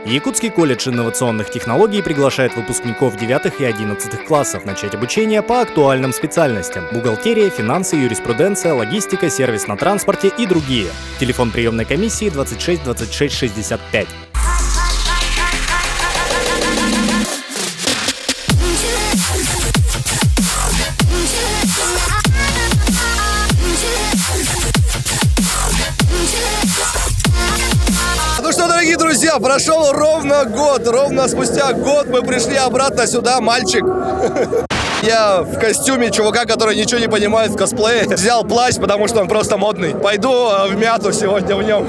Якутский колледж инновационных технологий приглашает выпускников 9 и 11 классов начать обучение по актуальным специальностям: бухгалтерия, финансы, юриспруденция, логистика, сервис на транспорте и другие. Телефон приемной комиссии 26 26 65. Ну что, дорогие друзья, прошел ровно год. Ровно спустя год мы пришли обратно сюда, мальчик. Я в костюме чувака, который ничего не понимает в косплее. Взял плащ, потому что он просто модный. Пойду в мяту сегодня в нем.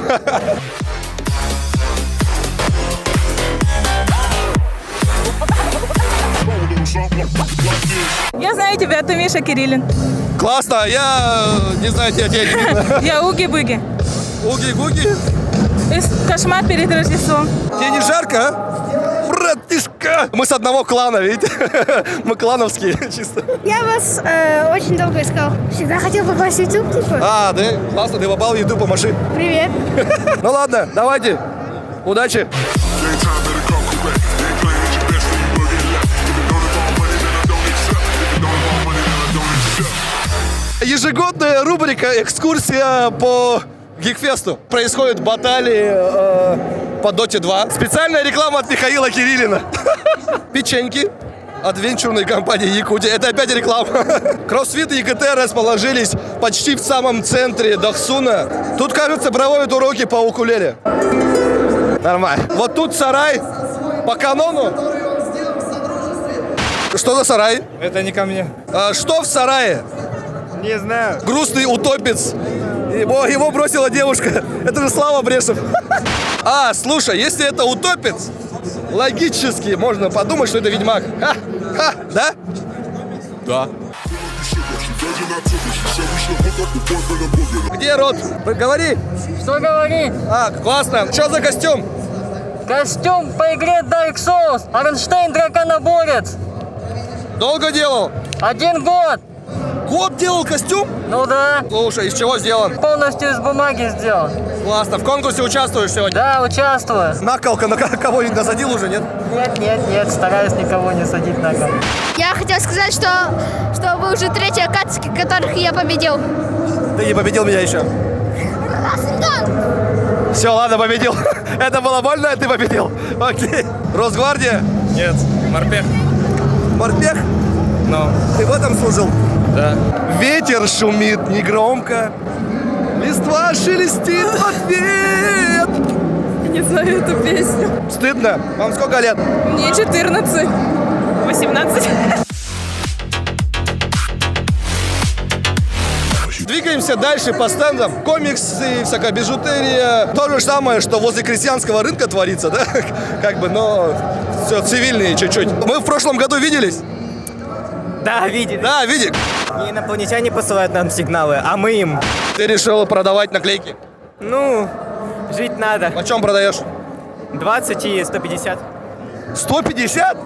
Я знаю тебя, ты Миша Кириллин. Классно, я не знаю, тебя не видно. Я Уги-Буги. Уги-гуги. Кошмар перед Рождеством. Тебе не жарко, а? Братишка! Мы с одного клана, видите? Мы клановские, чисто. Я вас очень долго искал. Всегда хотел попасть в YouTube, типа. А, да? Классно, ты попал в YouTube, помаши. Привет. Ну ладно, давайте. Удачи. Ежегодная рубрика «Экскурсия по Гикфесту». Происходят баталии по Доте 2. Специальная реклама от Михаила Кириллина. Печеньки от венчурной компании Якутия. Это опять реклама. Кроссфит и ЕКТ расположились почти в самом центре Дохсуна. Тут, кажется, проводят уроки по укулеле. Нормально. Вот тут сарай по канону. Что за сарай? Это не ко мне. Что в сарае? Не знаю. Грустный утопец. Его бросила девушка. Это же Слава Брешев. А, слушай, если это утопец, логически можно подумать, что это ведьмак. Ха, да? Да. Где Рот? Говори. Что говорить? А, классно. Что за костюм? Костюм по игре Dark Souls. Арнштейн Драконоборец. Долго делал? 1 год. Год делал костюм? Ну да. Слушай, из чего сделан? Полностью из бумаги сделан. Классно. В конкурсе участвуешь сегодня? Да, участвую. Наколка на кого-нибудь насадил уже, нет? Нет, стараюсь никого не садить на кол. Я хотел сказать, что вы уже третья катки, которых я победил. Ты не победил меня еще. Все, ладно, победил. Это было больно, а ты победил. Окей. Росгвардия? Нет. Морпех. Морпех? Ну. Ты в этом служил? Да. Ветер шумит негромко, листва шелестит в ответ. Не знаю эту песню. Стыдно? Вам сколько лет? Мне 14. 18. Двигаемся дальше по стендам. Комиксы, всякая бижутерия. То же самое, что возле крестьянского рынка творится, да? Как бы, но все цивильные чуть-чуть. Мы в прошлом году виделись? Да, видели. Да, видели. Не инопланетяне посылают нам сигналы, а мы им. Ты решил продавать наклейки? Ну, жить надо. Почем продаешь? 20 и 150. 150?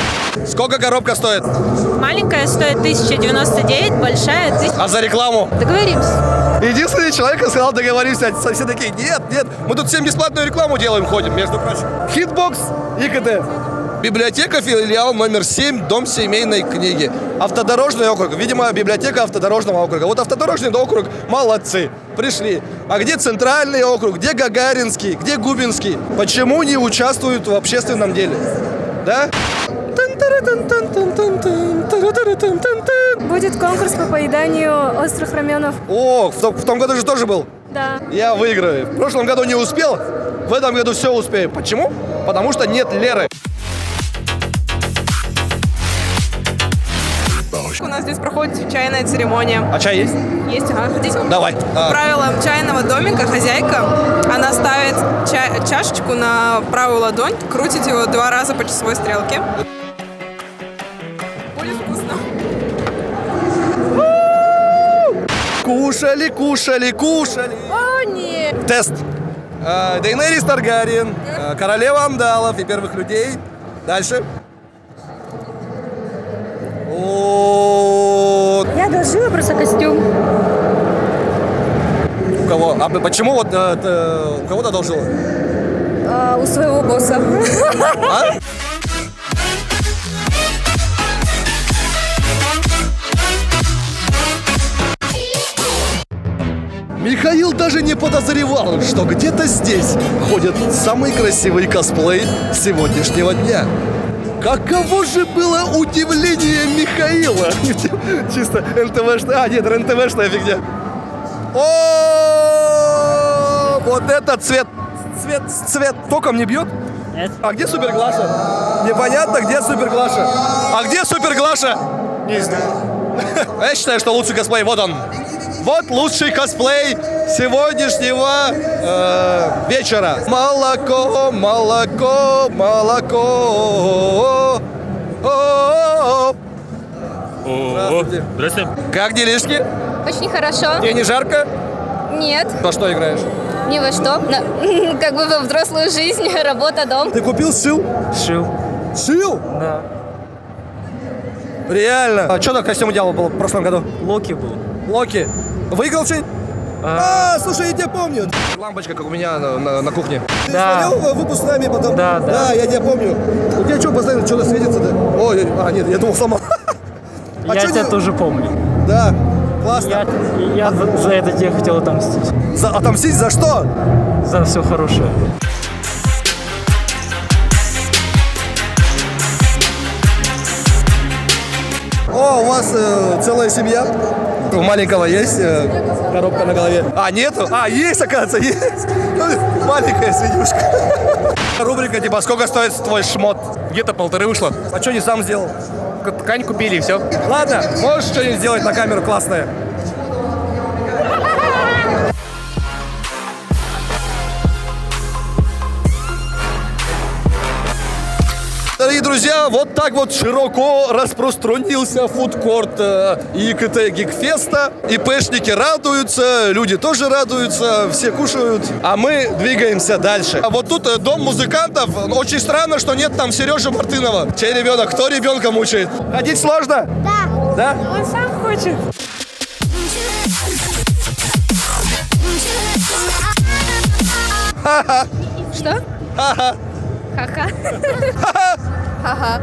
Сколько коробка стоит? Маленькая стоит 1099, большая 1000. А за рекламу? Договоримся. Единственный человек сказал, договоримся. Все такие, нет, мы тут всем бесплатную рекламу делаем, ходим, между прочим. Хитбокс ИКТ. Библиотека, филиал номер 7, дом семейной книги. Автодорожный округ. Видимо, библиотека автодорожного округа. Вот автодорожный округ, молодцы, пришли. А где центральный округ, где Гагаринский, где Губинский? Почему не участвуют в общественном деле? Да? Будет конкурс по поеданию острых раменов. О, в том году же тоже был. Да. Я выиграю. В прошлом году не успел, в этом году все успею. Почему? Потому что нет Леры. У нас здесь проходит чайная церемония. А чай есть? Есть, ага, хотите? Давай. По правилам чайного домика хозяйка, она ставит чашечку на правую ладонь, крутит его 2 раза по часовой стрелке. Будет вкусно. Кушали. О, нет. Тест. Дейнерис Таргариен, королева андалов и первых людей. Дальше. Я одолжила просто костюм. У кого? А почему вот у кого-то одолжила? У своего босса. А? Михаил даже не подозревал, что где-то здесь ходит самый красивый косплей сегодняшнего дня. Каково же было удивление Михаила? Чисто НТВшная... А, нет, РНТВшная фигня. О, вот этот цвет током не бьет? Нет. А где Суперглаша? Непонятно, где Суперглаша. А где Суперглаша? Не знаю. Я считаю, что лучший косплей, вот он. Вот лучший косплей сегодняшнего вечера. Молоко, молоко, молоко. Здравствуйте. Здравствуйте. Как делишки? Очень хорошо. Тебе не жарко? Нет, Во что играешь? ни во что. Как бы во взрослую жизнь, работа, дом. Ты купил, сшил? Шил. Шил? Да. Реально. А что на костюм делал был в прошлом году? Локи был. Локи. Выиграл что-нибудь? Слушай, я тебя помню. Лампочка, как у меня на кухне. Ты Да. смотрел выпуск с нами потом? Да, да. Да, я тебя помню. У тебя что, постоянно что-то светится-то? Ой, нет, я думал, сломал. Я чё тебя не- тоже помню. Да, классно. Я за это тебе хотел отомстить. Отомстить за что? За все хорошее. О, у вас целая семья? У маленького есть коробка на голове? А, нету? А, есть, оказывается, есть. Маленькая свинюшка. Рубрика типа «Сколько стоит твой шмот?» Где-то 1,5 вышло. А что не сам сделал? Ткань купили и все. Ладно, можешь что-нибудь сделать на камеру классное? Дорогие друзья, вот так вот широко распространился фудкорт ИКТ Гикфеста. ИПшники радуются, люди тоже радуются, все кушают, а мы двигаемся дальше. А вот тут дом музыкантов. Очень странно, что нет там Сережи Мартынова. Чей ребенок? Кто ребенка мучает? Ходить сложно? Да. Да? Он сам хочет. Что? Ха-ха. Ха-ха.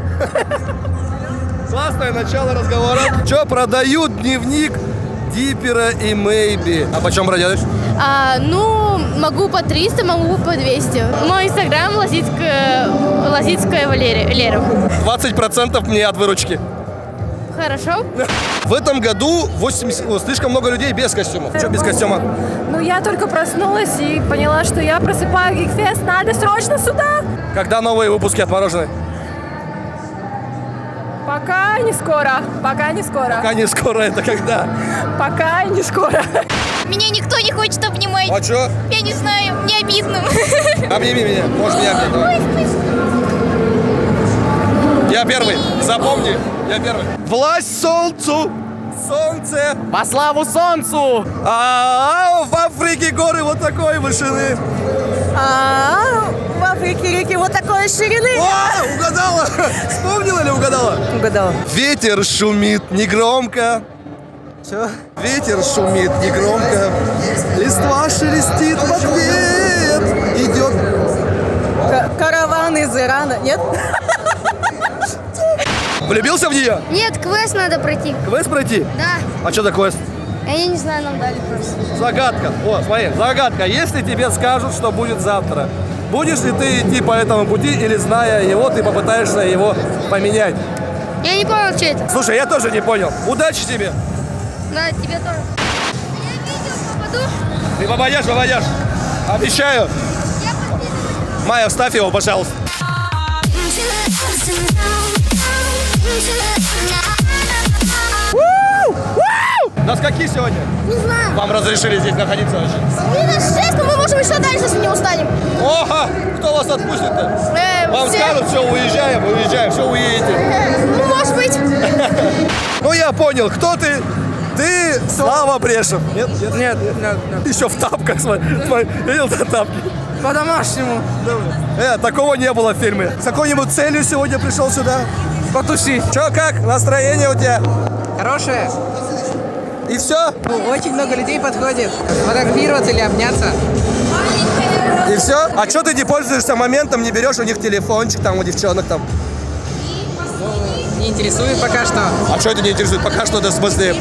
Классное начало разговора. Че, продают дневник Диппера и Мэйби. А почем продаешь? Ну, могу по 300, могу по 200. Мой инстаграм Лазицкая Лера. 20% мне от выручки. Хорошо. В этом году слишком много людей без костюма. Че без костюма? Ну, я только проснулась и поняла, что я просыпаю Гикфест. Надо срочно сюда. Когда новые выпуски отморожены? Пока не скоро. Пока не скоро. Пока не скоро, это когда? Пока не скоро. Меня никто не хочет обнимать. А че? Я не знаю, мне обидно. Обними меня. Можешь меня обнять. Давай. Я первый. Запомни. Я первый. Власть солнцу. Солнце. По славу солнцу! А в Африке горы вот такой вышины. В Африке реки вот такой ширины. О, угадала! Вспомнила или угадала? Угадала. Ветер шумит негромко. Че? Ветер шумит негромко. Листва шелестит в ответ. Идет. Караван из Ирана. Нет? Влюбился в нее? Нет, квест надо пройти. Квест пройти? Да. А что такое? Я не знаю, нам дали просто. Загадка. О, смотри, загадка. Если тебе скажут, что будет завтра, будешь ли ты идти по этому пути или, зная его, ты попытаешься его поменять? Я не понял, что это. Слушай, я тоже не понял. Удачи тебе. Да, тебе тоже. Я видео попаду. Ты попадешь. Обещаю. Майя, вставь его, пожалуйста. На скольки сегодня? Не знаю. Вам разрешили здесь находиться вообще? Минус 6, но мы можем еще дальше, если не устанем. Ого! Кто вас отпустит-то? Вам все. скажут, все, уезжаем, все, уедете. Ну, может быть. Ну, я понял, кто ты? Ты Слава Брешев. Нет? Нет. Еще в тапках, смотри. Видел ты тапки? По-домашнему. Такого не было в фильме. С какой-нибудь целью сегодня пришел сюда? Потусить. Че, как? Настроение у тебя? Хорошее. И все? Очень много людей подходит. Фотографироваться или обняться. И все? А что ты не пользуешься моментом, не берешь у них телефончик, там, у девчонок там? Не интересует пока что. А что это не интересует? Пока что это в смысле...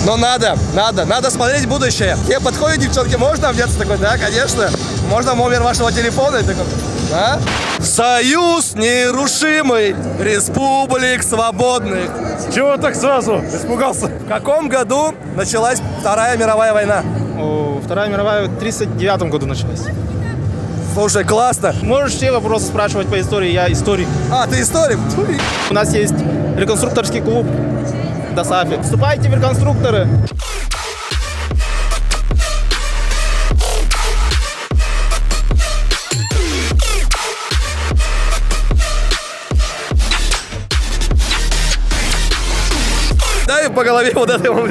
Но надо смотреть в будущее. Тебе подходят девчонки, можно обняться? Такой, да, конечно. Можно номер вашего телефона? И такой, а? Союз нерушимый республик свободных. Чего так сразу? Испугался. В каком году началась Вторая мировая война? Вторая мировая в 1939 году началась. Слушай, классно. Можешь все вопросы спрашивать по истории, я историк. А, ты историк? У нас есть реконструкторский клуб ДОСАФИ. Вступайте в реконструкторы. Дай по голове вот этому.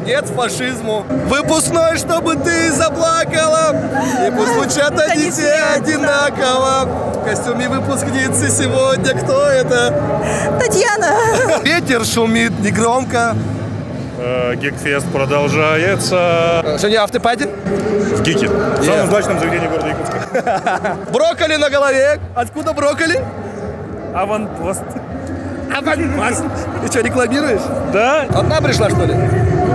Нет фашизму. Выпускной, чтобы ты заплакала. И пусть звучат они все одинаково. В костюме выпускницы сегодня кто это? Татьяна. Ветер шумит негромко. Гикфест продолжается. Сегодня автопати? В Гике. В самом удачном заведении города Якутска. Брокколи на голове. Откуда брокколи? Аванпост. Аванпост. Ты что, рекламируешь? Да? Одна пришла, что ли?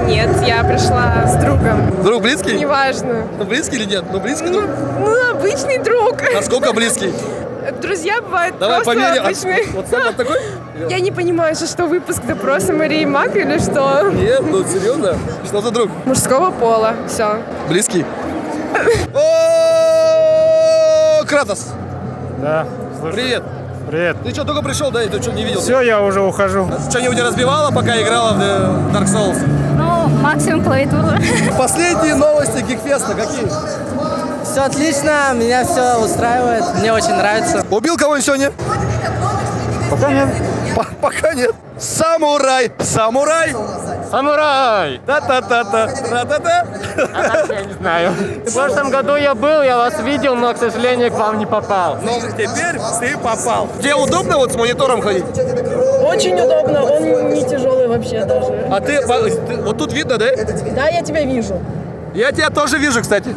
Нет, я пришла с другом. Друг близкий? Неважно. Ну, близкий или нет? Ну, близкий друг. Ну, обычный друг. Насколько близкий? Друзья бывают Давай просто померяем. обычные. Вот сам вот такой? Я не понимаю, что выпуск допроса Марии Мак или что? Нет, ну серьезно? Что за друг? Мужского пола. Все. Близкий? О, Кратос! Да. Привет! Привет. Ты что, только пришел, да? И ты что, не видел? Все, я уже ухожу. Что-нибудь тебя разбивало, пока играла в Dark Souls? Ну, максимум клавиатуру. Последние новости Гикфеста какие? Все отлично, меня все устраивает, мне очень нравится. Убил кого-нибудь сегодня? Пока нет. Пока нет. Самурай! Самурай! Самурай! Та-та-та-та! Та-та-та! Я не знаю. В прошлом году я был, я вас видел, но, к сожалению, к вам не попал. Ну, теперь ты попал. Тебе удобно вот с монитором ходить? Очень удобно, он не тяжелый вообще даже. А ты вот тут видно, да? Да, я тебя вижу. Я тебя тоже вижу, кстати.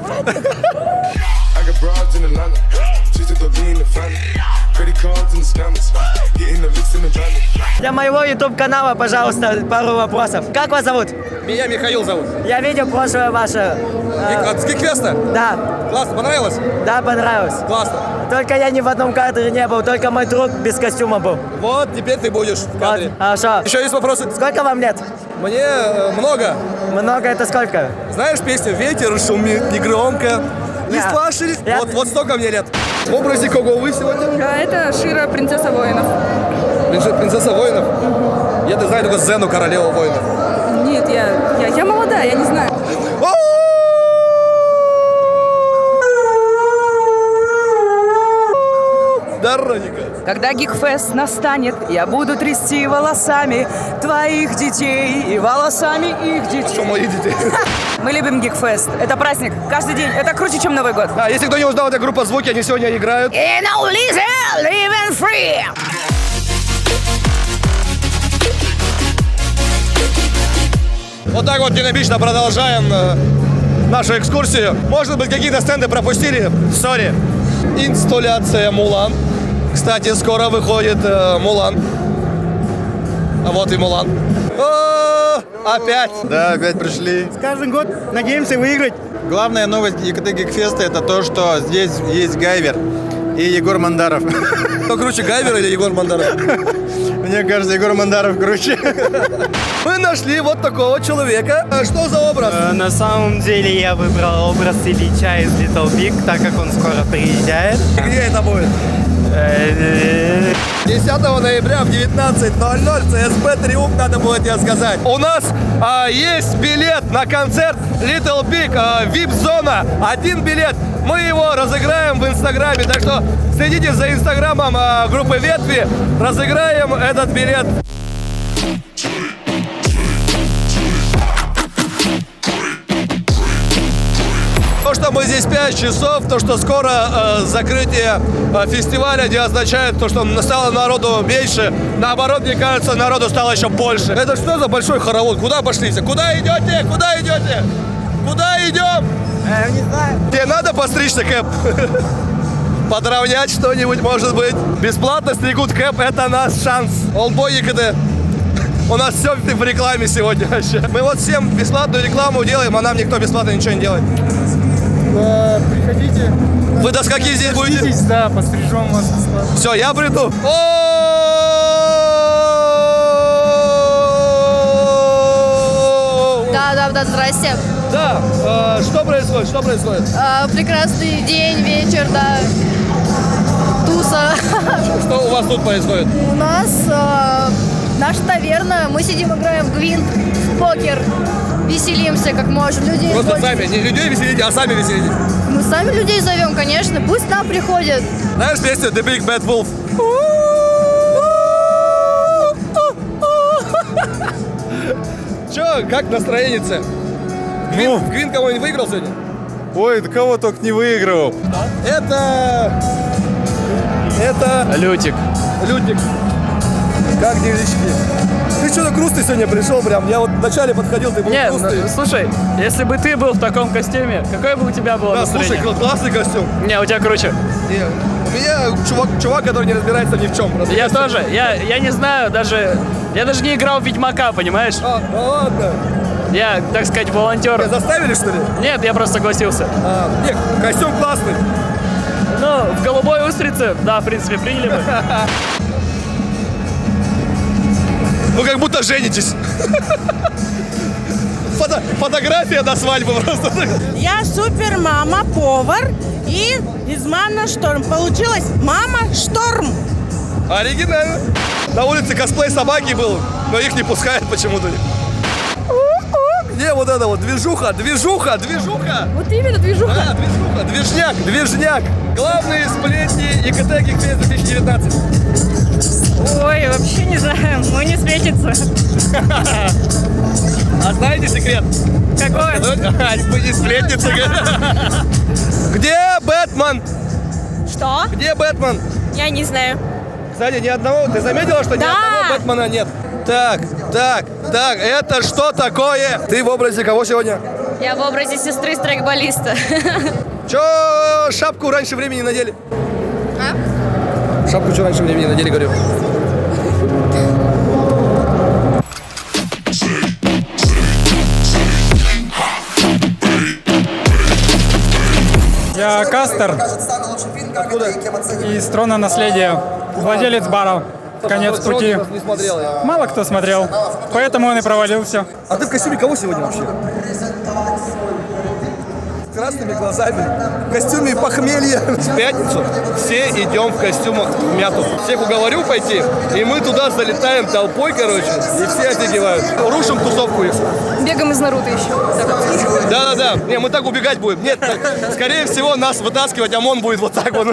Для моего YouTube-канала, пожалуйста, пару вопросов. Как вас зовут? Меня Михаил зовут. Я видел прошлое ваше... С Гикфеста? Да, Классно, понравилось? да, понравилось. Классно. Только я ни в одном кадре не был, только мой друг без костюма был. Вот, теперь ты будешь в кадре. Вот, хорошо. Еще есть вопросы? Сколько вам лет? Мне много. Много это сколько? Знаешь песню «Ветер шумит негромко»? Листва ширит. Вот столько мне лет. В образе кого вы сегодня? Это Шира, принцесса воинов. Принцесса воинов? Я-то знаю только Зену, королеву воинов. Нет, я молодая, я не знаю. Дорогенько. Когда Гикфест настанет, я буду трясти волосами твоих детей и волосами их детей. Что мои детей? Мы любим Гикфест. Это праздник. Каждый день. Это круче, чем Новый год. Да, если кто не узнал, это группа «Звуки», они сегодня играют. In Ulysses, living free. Вот так вот динамично продолжаем нашу экскурсию. Может быть, какие-то стенды пропустили? Сори. Инсталляция «Мулан». Кстати, скоро выходит «Мулан». А вот и «Мулан». Опять. Да, опять пришли. Каждый год надеемся выиграть. Главная новость ЕКТ Гикфеста — это то, что здесь есть Гайвер и Егор Мандаров. Кто круче, Гайвер или Егор Мандаров? Мне кажется, Егор Мандаров круче. Мы нашли вот такого человека. Что за образ? На самом деле я выбрал образ Ильича из Little Big, так как он скоро приезжает. Где это будет? 10 ноября в 19:00 ЦСБ «Триумф», надо будет тебе сказать. У нас есть билет на концерт Little Big, VIP-зона. Один билет. Мы его разыграем в Инстаграме, так что следите за Инстаграмом группы «Ветви». Разыграем этот билет. То, что мы здесь 5 часов, то, что скоро закрытие фестиваля, не означает то, что стало народу меньше. Наоборот, мне кажется, народу стало еще больше. Это что за большой хоровод? Куда пошли все? Куда идете? Куда идете? Куда идем? Не знаю. Тебе надо постричься, Кэп? Подровнять что-нибудь, может быть? Бесплатно стригут Кэп, это наш шанс. Олдбой ЕКД. У нас все в рекламе сегодня вообще. Мы вот всем бесплатную рекламу делаем, а нам никто бесплатно ничего не делает. Приходите. Вы до скольки здесь будете? Да, пострижем вас бесплатно. Все, я приду. Да, здрасте. Да, что происходит? Прекрасный день, вечер, да. Туса. Что у вас тут происходит? У нас наша таверна, мы сидим, играем в гвинт, в покер, веселимся как можем. Людей Просто больше. сами, не людей веселите, а сами веселите. Мы сами людей зовем, конечно, пусть нам приходят. Знаешь песню The Big Bad Wolf? Че, как настроение-то? Гвин кого-нибудь выиграл сегодня? Ой, да кого только не выигрывал. Это... Лютик. Лютик. Как делишки? Ты что-то грустный сегодня пришел прям. Я вот вначале подходил, ты был Нет, грустный. слушай, если бы ты был в таком костюме, какое бы у тебя было Да, настроение? слушай, классный костюм. Не, у тебя круче. Не, у меня чувак, который не разбирается ни в чем. Просто Я тоже. Я не знаю, я даже не играл в Ведьмака, понимаешь? Да ладно. Я, так сказать, волонтер. Тебя заставили, что ли? Нет, я просто согласился. Нет, костюм классный. Ну, в голубой устрице, да, в принципе, приняли бы. Ну, как будто женитесь. Фотография до свадьбы просто. Я супер мама, повар и из Мана Шторм. Получилось Мама Шторм. Оригинально. На улице косплей собаки был, но их не пускают почему-то. Где вот это вот? Движуха. Вот именно движуха. Да, движуха. Движняк. Главные сплетни ЕКТ Гикфест 2019. Ой, вообще не знаю, мы не светится. А знаете секрет? Какой? Мы не сплетницы. Где Бэтмен? Что? Где Бэтмен? Я не знаю. Кстати, ни одного. Ты заметила, что ни одного Бэтмена нет? Так, это что такое? Ты в образе кого сегодня? Я в образе сестры страйкболиста. Че шапку раньше времени надели? А? Шапку что раньше времени надели, говорю. Я Кастер. Откуда? Из «Трона наследия». Владелец бара. Конец пути. Не смотрел я. Мало кто смотрел, поэтому он и провалил все. А ты в костюме кого сегодня вообще? С красными глазами. В костюме похмелья. В пятницу все идем в костюмах в мяту. Всех уговорю пойти, и мы туда залетаем толпой, короче, и все офигевают. Рушим тусовку их. Бегаем из Наруто еще. Да. Не, мы так убегать будем. Нет, скорее всего, нас вытаскивать ОМОН будет вот так вот.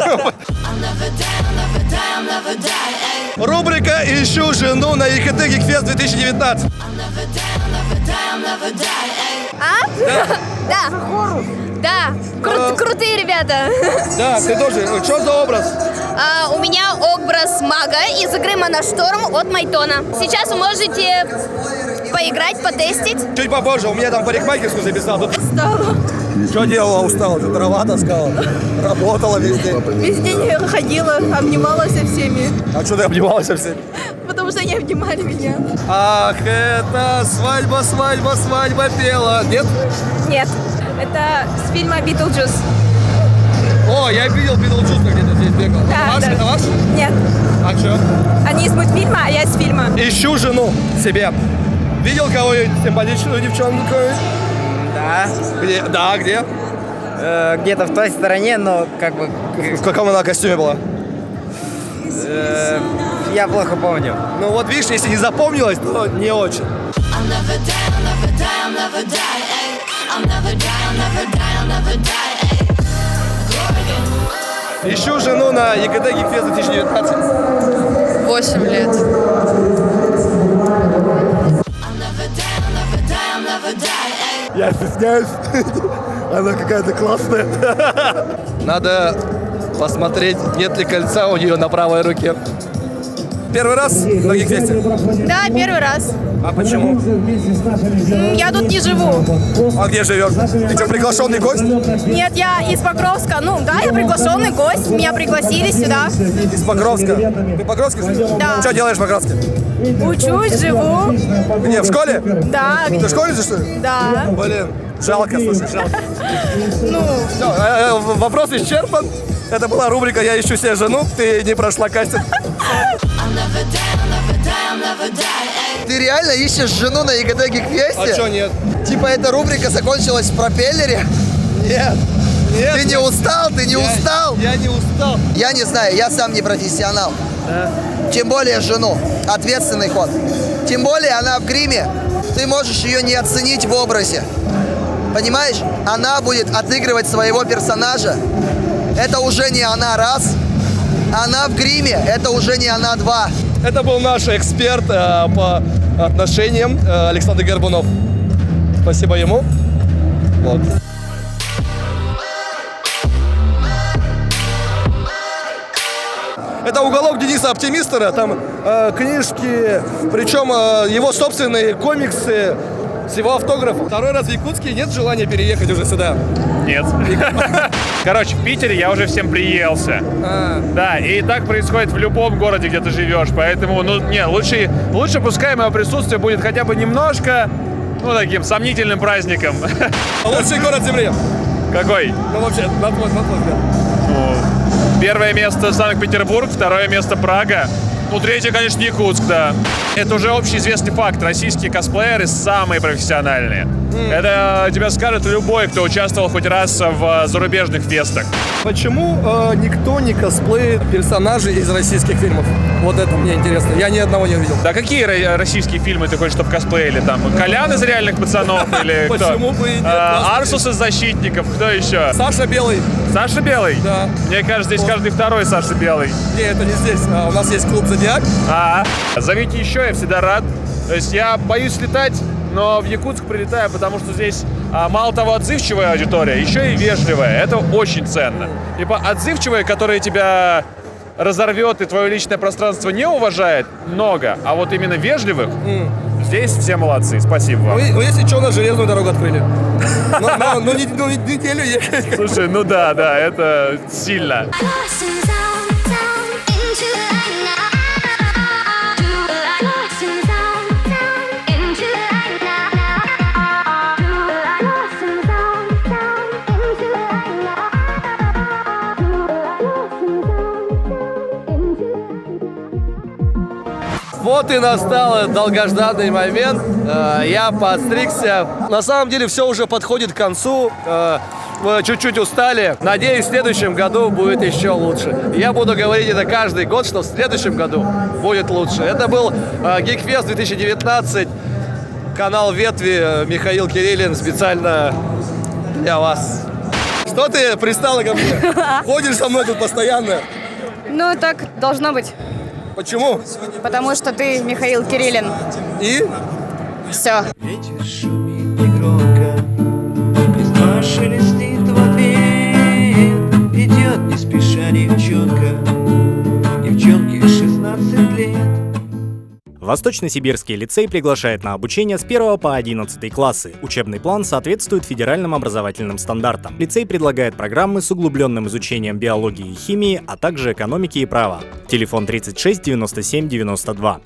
Рубрика «Ищу жену» на ЕКТ Гикфест 2019. Да, крутые ребята. Да, ты тоже. Что за образ? У меня образ мага из игры Mana Storm от Майтона. Сейчас вы можете поиграть, потестить. Чуть попозже, у меня там парикмахерскую записал. Устала. Что делала, устала? Ты дрова таскала? Работала весь день. Весь день ходила, обнималась со всеми. А что ты обнималась со всеми? Потому что они обнимали меня. Ах, это свадьба пела. Нет? Нет, это с фильма «Битлджус». О, я видел Битлджус где-то здесь бегал. Да, Ваш? да. Это ваш? Нет, А что? они из мультфильма, а я из фильма. Ищу жену себе. Видел кого-нибудь симпатичную девчонку? Да. Где? Да, где? Где-то в той стороне, но как бы... В каком она костюме была? Я плохо помню. Ну вот видишь, если не запомнилось, то не очень. Ищу жену на ЕКТ Гикфест 2019. 8 лет. Я стесняюсь. Она какая-то классная. Надо посмотреть, нет ли кольца у нее на правой руке. Первый раз на Гикфесте? Да, первый раз. А почему? Я тут не живу. А где живешь? Ты что, приглашенный гость? Нет, я из Покровска. Ну, да, я приглашенный гость. Меня пригласили сюда. Из Покровска? Ты в Покровске живешь? Да. Что делаешь в Покровске? Учусь, живу. Где, в школе? Да. Ты в школе, что ли? Да. Блин, жалко, слушай, жалко. Ну. Все, вопрос исчерпан. Это была рубрика «Я ищу себе жену». Ты не прошла кастинг. Ты реально ищешь жену на ЕГТ Гикфесте? А что нет? Типа эта рубрика закончилась в пропеллере? Нет. Нет. Ты не устал? Ты не устал? Я не устал. Я не знаю, я сам не профессионал. Да. Тем более жену. Ответственный ход. Тем более она в гриме. Ты можешь ее не оценить в образе. Понимаешь? Она будет отыгрывать своего персонажа. Это уже не она раз. Она в гриме. Это уже не она два. Это был наш эксперт по отношениям Александр Горбунов. Спасибо ему. Вот. Это уголок Дениса Оптимистера, там книжки, причем его собственные комиксы с его автографом. Второй раз в Якутске, нет желания переехать уже сюда? Нет. Короче, в Питере я уже всем приелся. Да, и так происходит в любом городе, где ты живешь. Поэтому, лучше пускай мое присутствие будет хотя бы немножко, таким сомнительным праздником. Лучший город Земли? Какой? Ну, вообще, на твой взгляд. Первое место Санкт-Петербург, второе место Прага. Третье, конечно, Якутск, да. Это уже общеизвестный факт. Российские косплееры самые профессиональные. Это тебе скажет любой, кто участвовал хоть раз в зарубежных фестах. Почему никто не косплеит персонажей из российских фильмов? Вот это мне интересно. Я ни одного не увидел. Да какие российские фильмы ты хочешь, чтобы косплеили? Там Колян из «Реальных пацанов» или кто? Почему бы и нет? Арсус из «Защитников». Кто еще? Саша Белый. Саша Белый? Да. Мне кажется, здесь каждый второй Саша Белый. Не, это не здесь. У нас есть клуб «Зодиак». Зовите еще, я всегда рад. То есть я боюсь летать, но в Якутск прилетаю, потому что здесь мало того отзывчивая аудитория, еще и вежливая. Это очень ценно. Типа отзывчивая, которая тебя разорвет и твое личное пространство не уважает, много. А вот именно вежливых, здесь все молодцы. Спасибо вам. Ну, если что, у нас железную дорогу открыли. Неделю ехать. Слушай, да, это сильно. Вот и настал долгожданный момент. Я подстригся. На самом деле все уже подходит к концу. Мы чуть-чуть устали. Надеюсь, в следующем году будет еще лучше. Я буду говорить это каждый год, что в следующем году будет лучше. Это был Geekfest 2019. Канал Ветви, Михаил Кириллин специально для вас. Что ты пристала ко мне? Ходишь со мной тут постоянно. Ну, так должно быть. Почему? Потому что ты Михаил Кириллин. И? Все. Ветер шумит негромко, листва шелестит в ответ. Идет не спеша девчонке 16 лет. Восточно-Сибирский лицей приглашает на обучение с 1 по 11 классы. Учебный план соответствует федеральным образовательным стандартам. Лицей предлагает программы с углубленным изучением биологии и химии, а также экономики и права. Телефон 36 97 92.